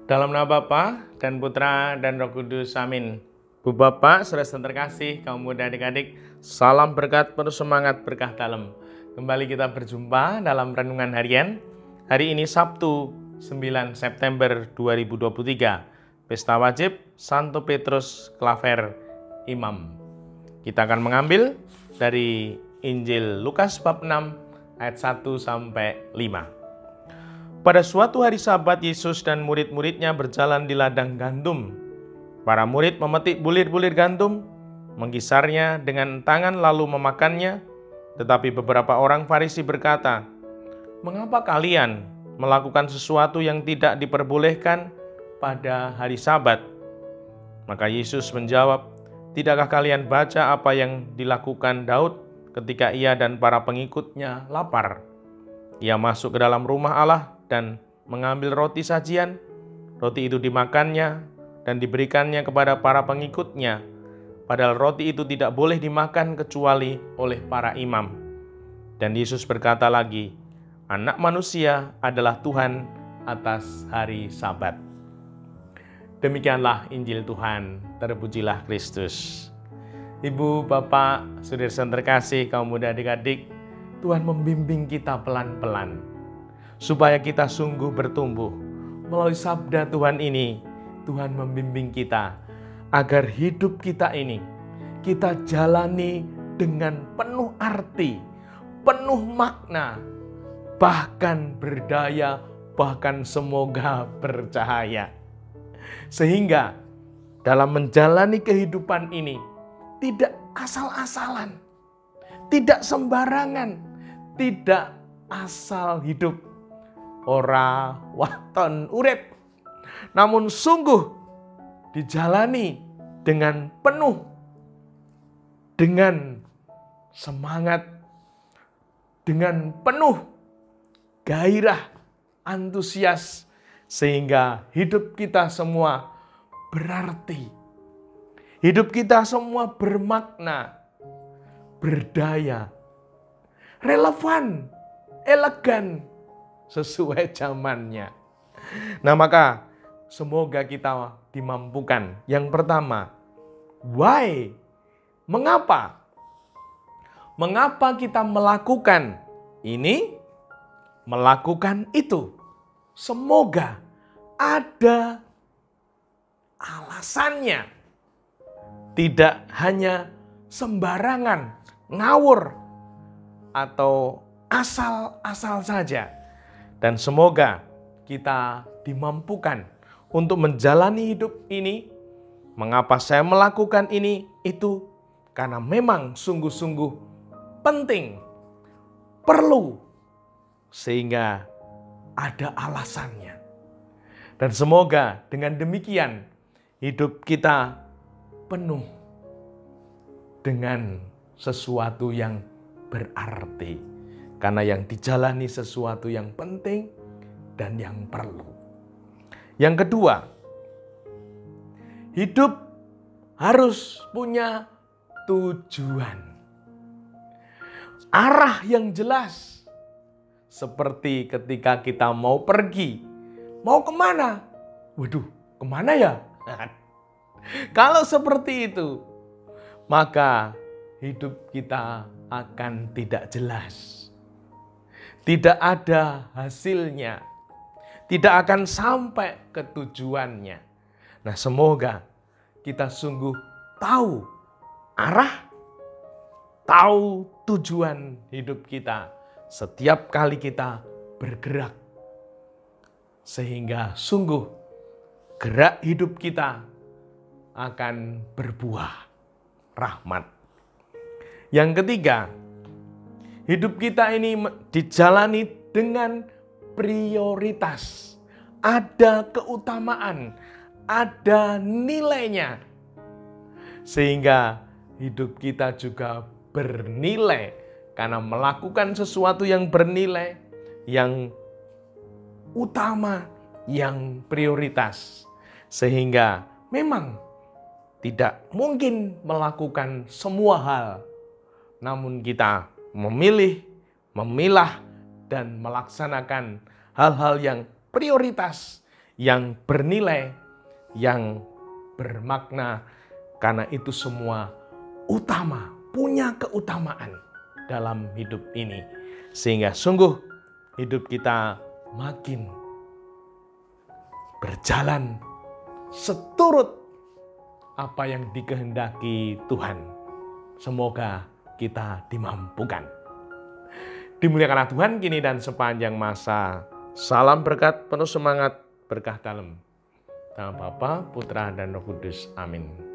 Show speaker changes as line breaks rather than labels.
Dalam nama Bapa dan Putra dan Roh Kudus, amin. Bu Bapak, saudara terkasih, kaum muda adik-adik, salam berkat penuh semangat berkah dalam. Kembali kita berjumpa dalam Renungan Harian. Hari ini Sabtu 9 September 2023, Pesta Wajib Santo Petrus Klaver Imam. Kita akan mengambil dari Injil Lukas bab 6 ayat 1 sampai 5. Pada suatu hari Sabat, Yesus dan murid-muridnya berjalan di ladang gandum. Para murid memetik bulir-bulir gandum, menggisarnya dengan tangan lalu memakannya. Tetapi beberapa orang Farisi berkata, "Mengapa kalian melakukan sesuatu yang tidak diperbolehkan pada hari Sabat?" Maka Yesus menjawab, "Tidakkah kalian baca apa yang dilakukan Daud ketika ia dan para pengikutnya lapar? Ia masuk ke dalam rumah Allah dan mengambil roti sajian. Roti itu dimakannya dan diberikannya kepada para pengikutnya. Padahal roti itu tidak boleh dimakan kecuali oleh para imam." Dan Yesus berkata lagi, "Anak manusia adalah Tuhan atas hari Sabat." Demikianlah Injil Tuhan, terpujilah Kristus. Ibu, Bapak, saudara terkasih, kaum muda adik-adik, Tuhan membimbing kita pelan-pelan supaya kita sungguh bertumbuh. Melalui sabda Tuhan ini, Tuhan membimbing kita agar hidup kita ini kita jalani dengan penuh arti, penuh makna, bahkan berdaya, bahkan semoga bercahaya. Sehingga dalam menjalani kehidupan ini tidak asal-asalan, tidak sembarangan, tidak asal hidup. Ora waton urip, namun sungguh dijalani dengan penuh, dengan semangat, dengan penuh gairah, antusias, sehingga hidup kita semua berarti. Hidup kita semua bermakna, berdaya, relevan, elegan, sesuai zamannya. Nah, maka semoga kita dimampukan. Yang pertama, why? Mengapa? Mengapa kita melakukan ini, melakukan itu? Semoga ada alasannya. Tidak hanya sembarangan, ngawur, atau asal-asal saja. Dan semoga kita dimampukan untuk menjalani hidup ini. Mengapa saya melakukan ini, itu? Karena memang sungguh-sungguh penting, perlu, sehingga ada alasannya. Dan semoga dengan demikian hidup kita penuh dengan sesuatu yang berarti. Karena yang dijalani sesuatu yang penting dan yang perlu. Yang kedua, hidup harus punya tujuan. Arah yang jelas. Seperti ketika kita mau pergi. Mau kemana? Waduh, kemana ya? Kalau seperti itu, maka hidup kita akan tidak jelas. Tidak ada hasilnya. Tidak akan sampai ke tujuannya. Nah, semoga kita sungguh tahu arah, tahu tujuan hidup kita setiap kali kita bergerak. Sehingga sungguh gerak hidup kita akan berbuah rahmat. Yang ketiga, hidup kita ini dijalani dengan prioritas. Ada keutamaan, ada nilainya. Sehingga hidup kita juga bernilai karena melakukan sesuatu yang bernilai, yang utama, yang prioritas. Sehingga memang tidak mungkin melakukan semua hal, namun kita memilih, memilah, dan melaksanakan hal-hal yang prioritas, yang bernilai, yang bermakna, karena itu semua utama, punya keutamaan dalam hidup ini. Sehingga sungguh hidup kita makin berjalan seturut apa yang dikehendaki Tuhan. Semoga kita dimampukan. Dimuliakanlah Tuhan kini dan sepanjang masa. Salam berkat, penuh semangat, berkah dalam. Nama Bapa, Putra, dan Roh Kudus. Amin.